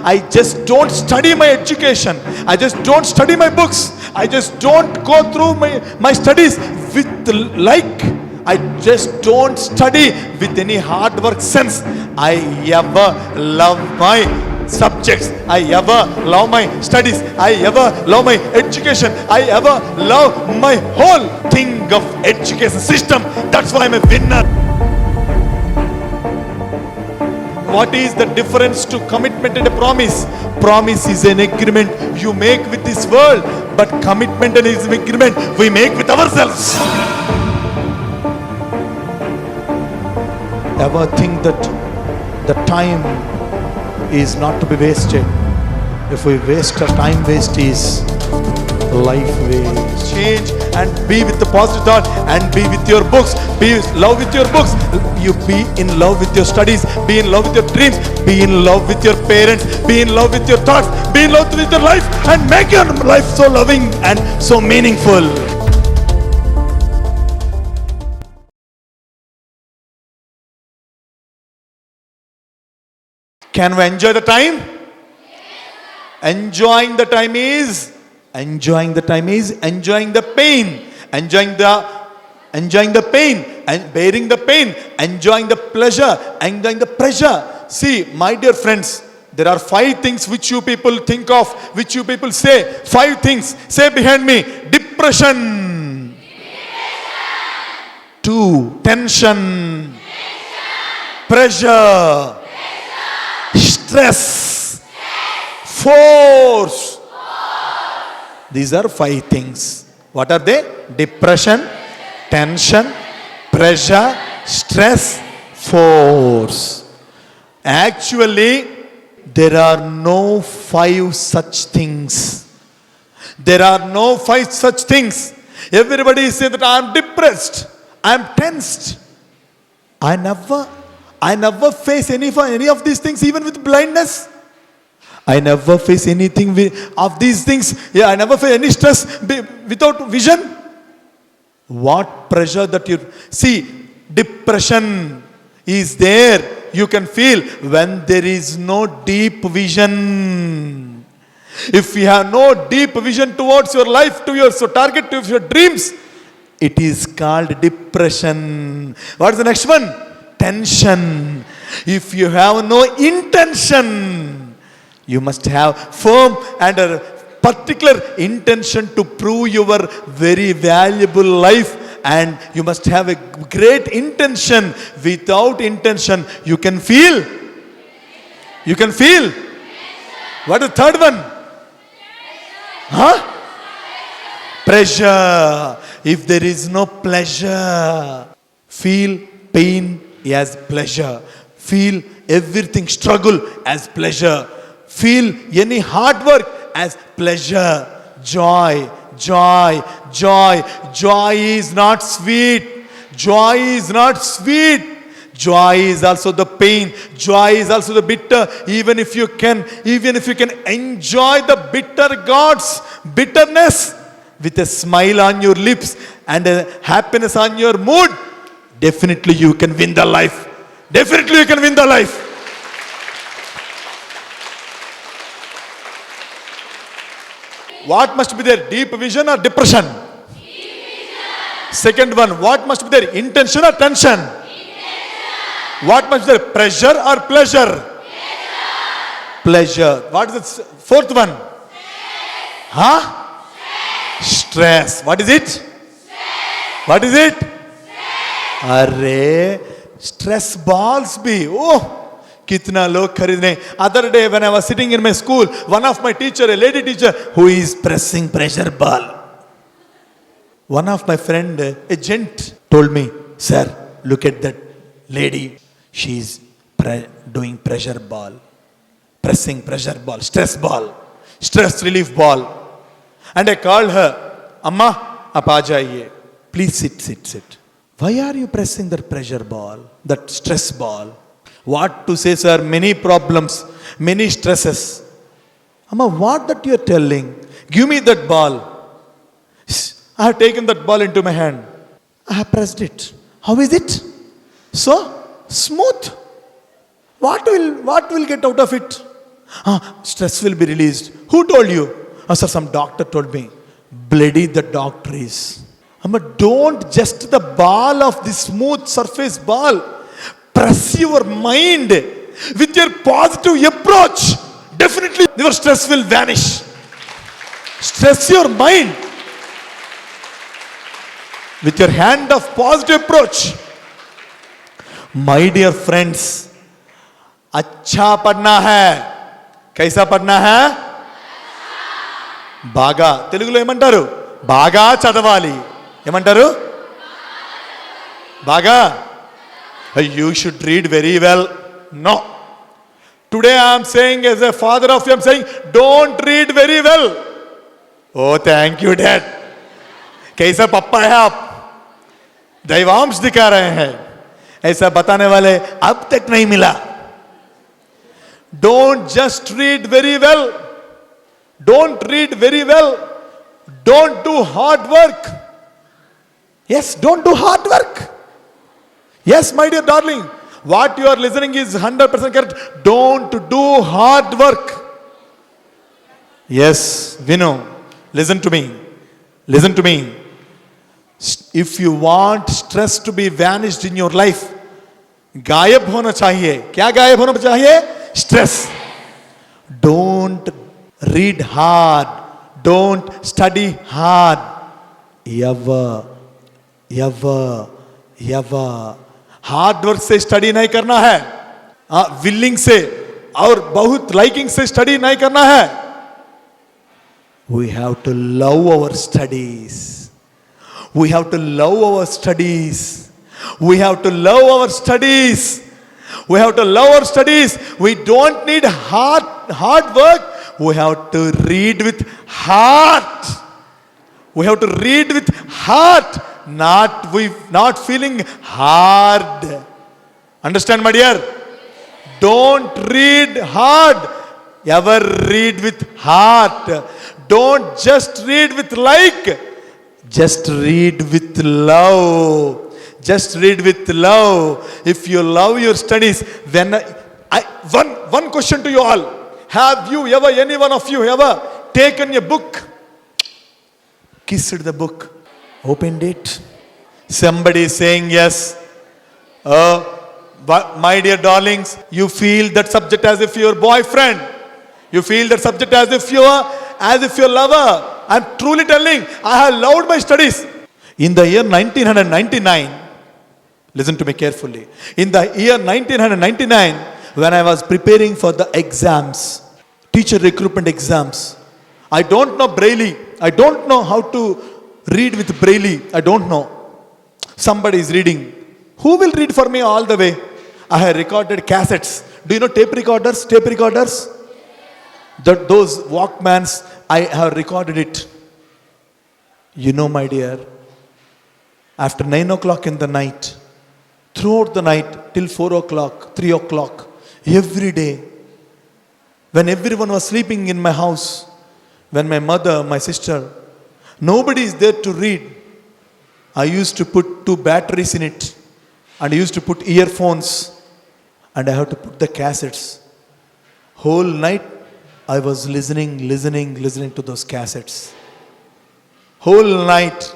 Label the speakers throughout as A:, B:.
A: I just don't study my education. I just don't study my books. I just don't go through my studies with like. I just don't study with any hard work sense. I ever love my subjects. I ever love my studies. I ever love my education. I ever love my whole thing of education system. That's why I'm a winner. What is the difference to commitment and a promise? Promise is an agreement you make with this world, but commitment is an agreement we make with ourselves. Ever think that the time is not to be wasted? If we waste our time, waste is life waste. Change and be with the positive thought and be with your books. Be in love with your books. You be in love with your studies. Be in love with your dreams. Be in love with your parents. Be in love with your thoughts. Be in love with your life and make your life so loving and so meaningful. Can we enjoy the time? Enjoying the time is enjoying the pain, enjoying the pain and bearing the pain, enjoying the pleasure, enjoying the pressure. See, my dear friends, there are 5 things which you people think of, which you people say. 5 things. Say behind me: depression. 2. Tension. Pressure. Stress. Force. These are 5 things. What are they? Depression, tension, pressure, stress, force. Actually, there are no 5 such things. There are no 5 such things. Everybody says that I am depressed, I am tensed. I never face any of these things, even with blindness. I never face anything of these things. I never face any stress without vision. What pressure that you see? Depression is there. You can feel when there is no deep vision. If you have no deep vision towards your life, to your target, to your dreams, it is called depression. What is the next one? Tension. If you have no intention, you must have firm and a particular intention to prove your very valuable life, and you must have a great intention. Without intention, you can feel. You can feel. What is the third one? Pressure. If there is no pleasure, feel pain as pleasure. Feel everything, struggle as pleasure. Feel any hard work as pleasure. Joy, joy, joy. Joy is not sweet. Joy is not sweet. Joy is also the pain. Joy is also the bitter. Even if you can enjoy the bitter God's bitterness with a smile on your lips and a happiness on your mood, definitely you can win the life. Definitely you can win the life. What must be there? Deep vision or depression? Deep vision. Second one, what must be there? Intention or tension? Intention. What must be there? Pressure or pleasure? Pleasure. Pleasure. What is the fourth one? Stress. Stress. What is it? Stress. What is it? Stress. Array, stress balls be. Oh. Kitna log kharidne. Other day when I was sitting in my school, one of my teacher, a lady teacher, who is pressing pressure ball. One of my friend, a gent, told me, sir, look at that lady. She is doing pressure ball. Pressing pressure ball, stress relief ball. And I called her, Amma, aap aa jaiye. Please sit. Why are you pressing that pressure ball, that stress ball? What to say, sir? Many problems, many stresses. Amma, what that you are telling? Give me that ball. I have taken that ball into my hand. I have pressed it. How is it? So smooth. What will get out of it? Stress will be released. Who told you? Sir, some doctor told me. Bloody the doctor is. But don't just the ball of the smooth surface ball. Press your mind with your positive approach. Definitely your stress will vanish. Stress your mind with your hand of positive approach. My dear friends, अच्छा पढ़ना है. कैसा पढ़ना है? బాగా. తెలుగులో ఏమంటారు? బాగా చదవాలి. ఏమంటారు? బాగా. You should read very well. No. Today I am saying, as a father of you, I am saying, don't read very well. Oh, thank you, Dad. कैसा पप्पा है आप? दैवांश दिखा रहे हैं. ऐसा बताने वाले अब तक नहीं मिला. Don't just read very well. Don't read very well. Don't do hard work. Yes, don't do hard work. Yes, my dear darling, what you are listening is 100% correct. Don't do hard work. Yes, Vinu, listen to me. Listen to me. If you want stress to be vanished in your life, गायब होना चाहिए. क्या गायब होना चाहिए? Stress. Don't read hard. Don't study hard. Ever. Hard work से study नहीं करना है. विलिंग से और बहुत लाइकिंग से स्टडी नहीं करना है. We have to love our studies. We have to love our studies. We have to love our studies. We have to love our studies. We don't need hard work. We have to read with heart. We have to read with heart. Not feeling hard. Understand, my dear? Don't read hard. Ever read with heart. Don't just read with like. Just read with love. Just read with love. If you love your studies, then one question to you all. Have you ever, any one of you ever taken a book, kissed the book, opened it? Somebody is saying yes. But my dear darlings, you feel that subject as if you're boyfriend. You feel that subject as if you're lover. I'm truly telling, I have loved my studies. In the year 1999, listen to me carefully. In the year 1999, when I was preparing for the exams, teacher recruitment exams, I don't know Braille. I don't know how to read with Braille. I don't know. Somebody is reading. Who will read for me all the way? I have recorded cassettes. Do you know tape recorders? Tape recorders? Those Walkmans, I have recorded it. You know, my dear, after 9 o'clock in the night, throughout the night till 4 o'clock, 3 o'clock, every day, when everyone was sleeping in my house, when my mother, my sister, nobody is there to read, I used to put 2 batteries in it, and I used to put earphones, and I have to put the cassettes. Whole night I was listening to those cassettes. Whole night.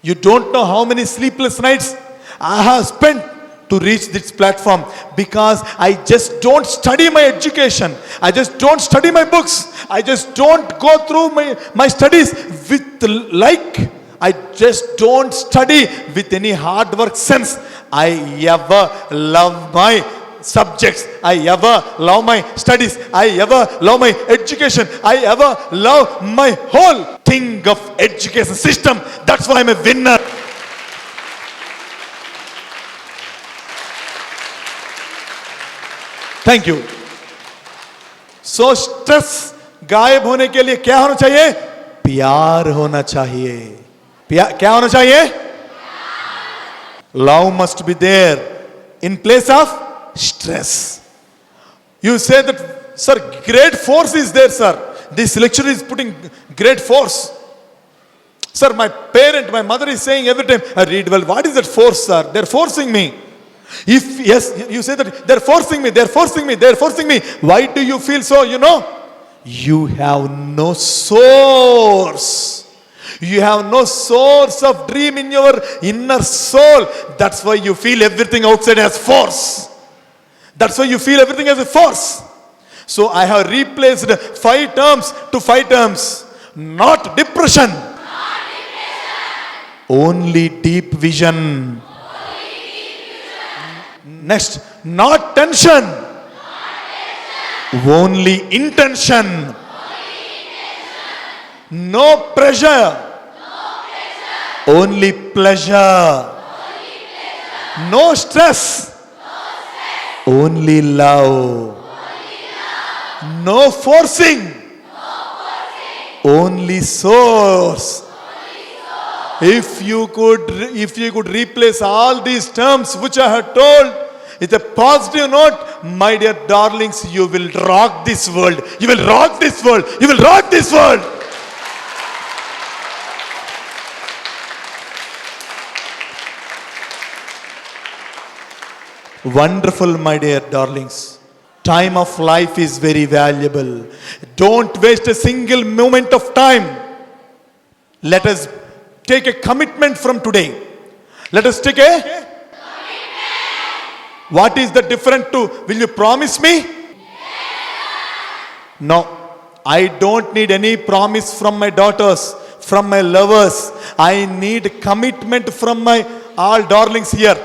A: You don't know how many sleepless nights I have spent to reach this platform, because I just don't study my education. I just don't study my books. I just don't go through my studies with like. I just don't study with any hard work sense. I ever love my subjects. I ever love my studies. I ever love my education. I ever love my whole thing of education system. That's why I'm a winner. Thank you. So stress गायब होने के लिए क्या होना चाहिए? प्यार होना चाहिए. क्या होना चाहिए? Love must be there in place of stress. You say that, sir, great force is there, sir. This lecturer is putting great force. Sir, my mother is saying every time, I read well. What is that force, sir? They're forcing me. If yes, you say that they're forcing me, they're forcing me, they're forcing me. Why do you feel so? You have no source. You have no source of dream in your inner soul. That's why you feel everything outside as force. That's why you feel everything as a force. So I have replaced 5 terms to 5 terms. Not depression. Only deep vision. Next, not tension. Only intention. No pressure. Only pleasure. No stress. Only love. No forcing. Only source. If you could replace all these terms which I have told with a positive note, my dear darlings, you will rock this world. You will rock this world. You will rock this world. Wonderful, my dear darlings. Time of life is very valuable. Don't waste a single moment of time. Let us take a commitment from today. Let us take a commitment. What is the difference to, will you promise me? Yes. No. I don't need any promise from my daughters, from my lovers. I need commitment from my all darlings here.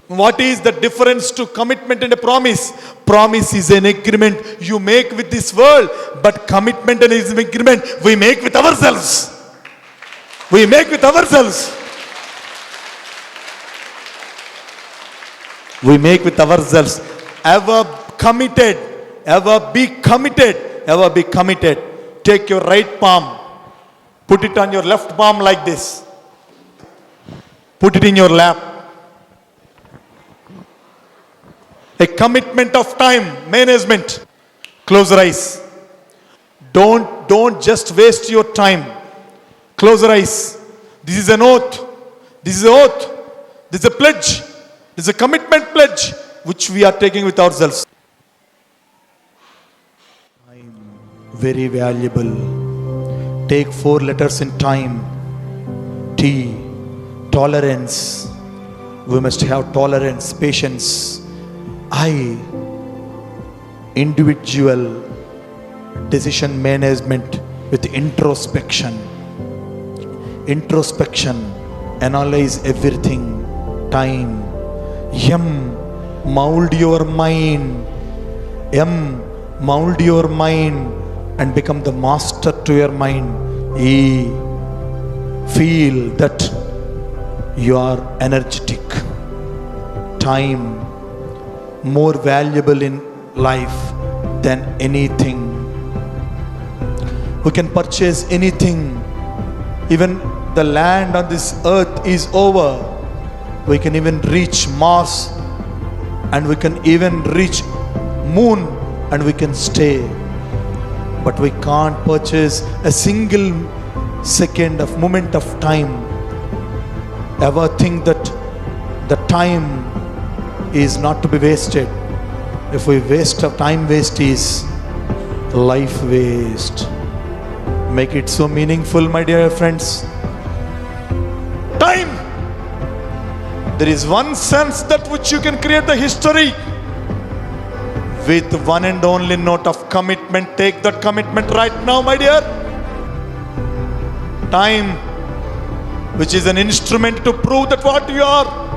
A: What is the difference to commitment and a promise? Promise is an agreement you make with this world, but commitment is an agreement we make with ourselves. We make with ourselves. We make with ourselves. Ever committed, ever be committed, ever be committed. Take your right palm, put it on your left palm like this. Put it in your lap. A commitment of time management. Close your eyes. Don't just waste your time. Close your eyes. This is an oath. This is an oath. This is a pledge. This is a commitment pledge which we are taking with ourselves. Time, very valuable. Take 4 letters in time. T. Tolerance. We must have tolerance, patience. I. Individual decision management with introspection. Introspection, analyze everything. Time. M. Mold your mind. M. Mold your mind and become the master to your mind. E. Feel that you are energetic. Time, more valuable in life than anything. We can purchase anything. Even the land on this earth is over. We can even reach Mars, and we can even reach moon, and we can stay. But we can't purchase a single second of moment of time. Ever think that the time is not to be wasted? If we waste of time, waste is life waste. Make it so meaningful, my dear friends. Time. There is one sense that which you can create the history with one and only note of commitment. Take that commitment right now, my dear. Time, which is an instrument to prove that what you are.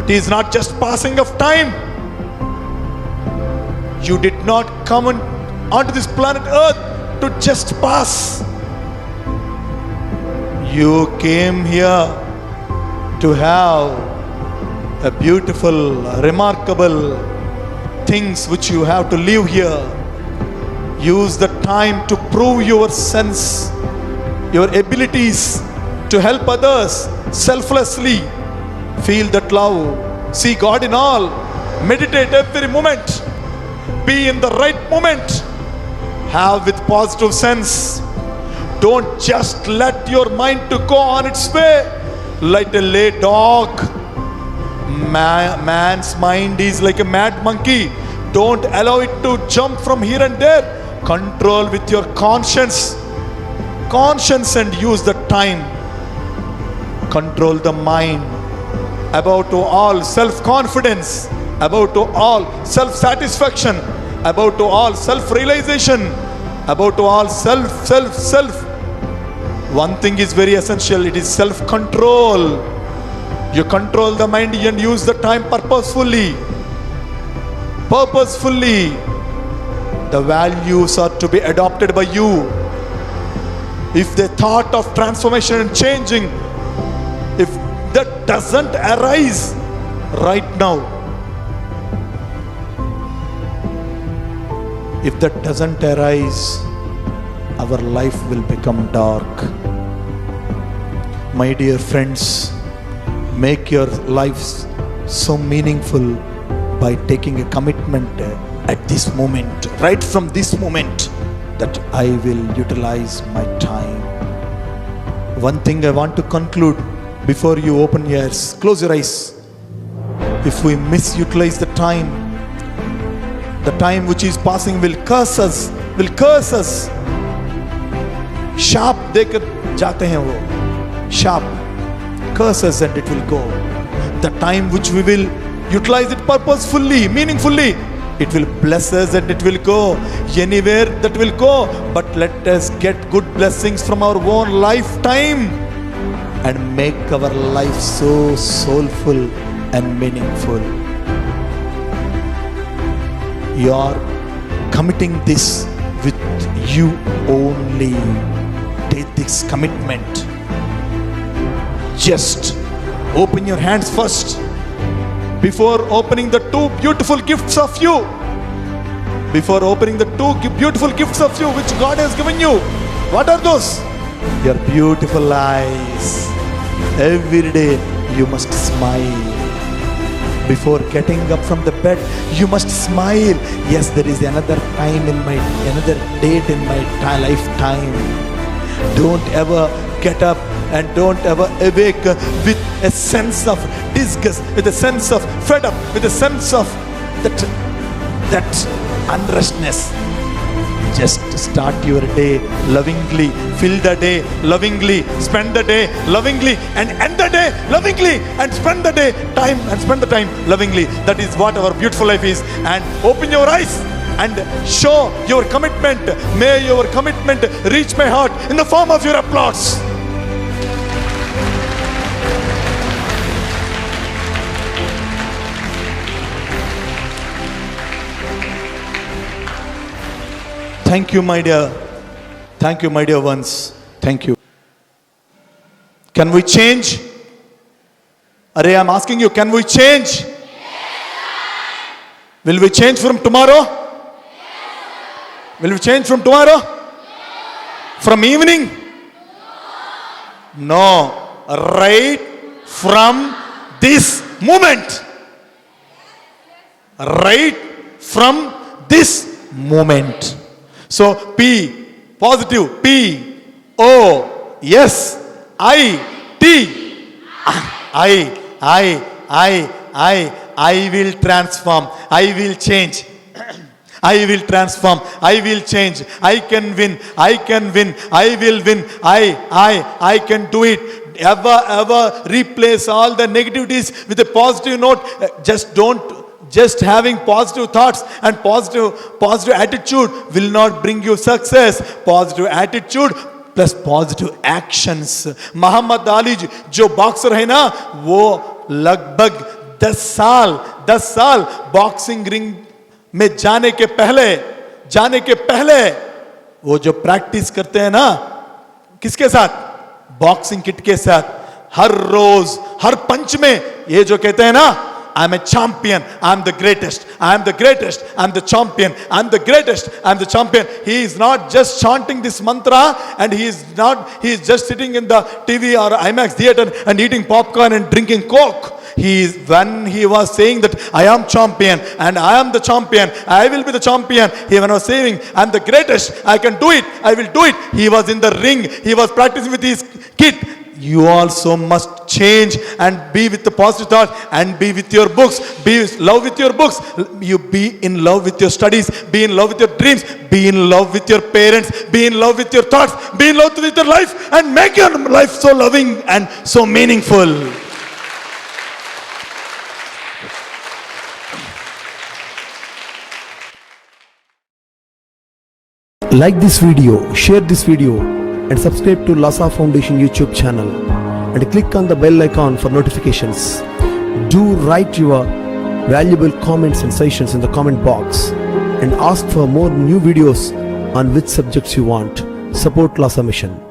A: It is not just passing of time. You did not come onto this planet Earth to just pass. You came here to have a beautiful, remarkable things which you have to live here. Use the time to prove your sense, your abilities to help others selflessly. Feel that love. See God in all. Meditate every moment. Be in the right moment. Have with positive sense. Don't just let your mind to go on its way. like a lay dog. Man's mind is like a mad monkey. Don't allow it to jump from here and there. Control with your conscience. Conscience, and use the time. Control the mind. Above to all, self-confidence. Above to all, self-satisfaction. Above to all, self-realization. Above to all, self. One thing is very essential. It is self-control. You control the mind and use the time purposefully. Purposefully. The values are to be adopted by you. If the thought of transformation and changing, if that doesn't arise right now, if that doesn't arise, our life will become dark. My dear friends, make your lives so meaningful by taking a commitment at this moment, right from this moment, that I will utilize my time. One thing I want to conclude before you open your eyes, close your eyes. If we misutilize the time which is passing will curse us, Sharp देकर जाते हैं वो, sharp curses, and it will go. The time which we will utilize it purposefully, meaningfully, it will bless us and it will go. Anywhere that will go, but let us get good blessings from our own lifetime and make our life so soulful and meaningful. You are committing this with you only. Take this commitment. Just open your hands first before opening the two beautiful gifts of you. Before opening the two beautiful gifts of you which God has given you. What are those? Your beautiful eyes. Every day you must smile. Before getting up from the bed, you must smile. Yes, there is another time another date in my lifetime. Don't ever get up and don't ever awake with a sense of disgust, with a sense of fed up, with a sense of that unrestness. Just start your day lovingly, fill the day lovingly, spend the day lovingly, and end the day lovingly, and spend the time lovingly. That is what our beautiful life is. And open your eyes and show your commitment. May your commitment reach my heart in the form of your applause. Thank you, my dear. Thank you, my dear ones. Thank you. Can we change? Arey, I'm asking you, can we change? Yes, will we change from tomorrow? Yes, will we change from tomorrow? Yes. From evening? No. Right from this moment. Right from this moment. So P, positive, P, O, S, I, T. I will transform. I will change. I will transform. I will change. I can win. I can win. I will win. I can do it. Ever replace all the negativities with a positive note. Just having positive thoughts and positive attitude will not bring you success. Positive attitude plus positive actions. Muhammad Ali जो boxer है ना, वो लगभग 10 साल boxing ring में जाने के पहले वो जो प्रैक्टिस करते हैं ना, किसके साथ? बॉक्सिंग किट के साथ. हर रोज हर पंच में ये जो कहते हैं ना, I'm a champion, I'm the greatest, I'm the greatest, I'm the champion, I'm the greatest, I'm the champion. He is not just chanting this mantra, and he is just sitting in the TV or IMAX theater and eating popcorn and drinking Coke. When he was saying that I am champion and I am the champion, I will be the champion. When I was saying I'm the greatest, I can do it, I will do it. He was in the ring, he was practicing with his kit. you also must change and be with the positive thought and be with your books. Be in love with your books. You be in love with your studies. Be in love with your dreams. Be in love with your parents. Be in love with your thoughts. Be in love with your life and make your life so loving and so meaningful.
B: Like this video, share this video and subscribe to Lhasa Foundation YouTube channel and click on the bell icon for notifications. Do write your valuable comments and suggestions in the comment box and ask for more new videos on which subjects you want. Support Lhasa Mission.